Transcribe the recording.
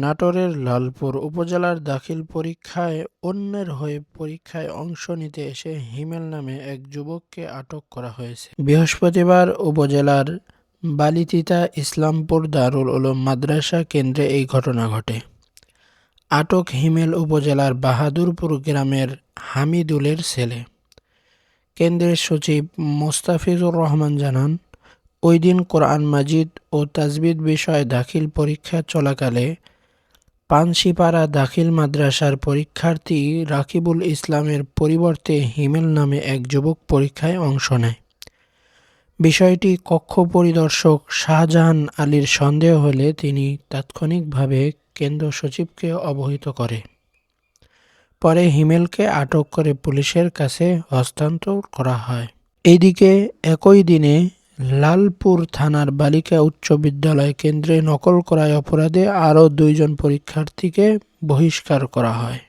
নাটোরের লালপুর উপজেলার দাখিল পরীক্ষায় অন্যের হয়ে পরীক্ষায় অংশ নিতে এসে হিমেল নামে এক যুবককে আটক করা হয়েছে। বৃহস্পতিবার উপজেলার বালিতিতা ইসলামপুর দারুল উলুম মাদ্রাসা কেন্দ্রে এই ঘটনা ঘটে। আটক হিমেল উপজেলার বাহাদুরপুর গ্রামের হামিদুলের ছেলে। কেন্দ্রের সচিব মোস্তাফিজুর রহমান জানান, ওই দিন কোরআন মাজিদ ও তাজবিদ বিষয়ে দাখিল পরীক্ষা চলাকালে পানশিপাড়া দাখিল মাদ্রাসার পরীক্ষার্থী রাকিবুল ইসলামের পরিবর্তে হিমেল নামে এক যুবক পরীক্ষায় অংশ নেয়। বিষয়টি কক্ষ পরিদর্শক শাহজাহান আলীর সন্দেহ হলে তিনি তাৎক্ষণিকভাবে কেন্দ্র সচিবকে অবহিত করে। পরে হিমেলকে আটক করে পুলিশের কাছে হস্তান্তর করা হয়। এদিকে একই দিনে লালপুর থানার বালিকা উচ্চ বিদ্যালয় কেন্দ্রে নকল করার অপরাধে আরও 2 জন পরীক্ষার্থীকে বহিষ্কার করা হয়।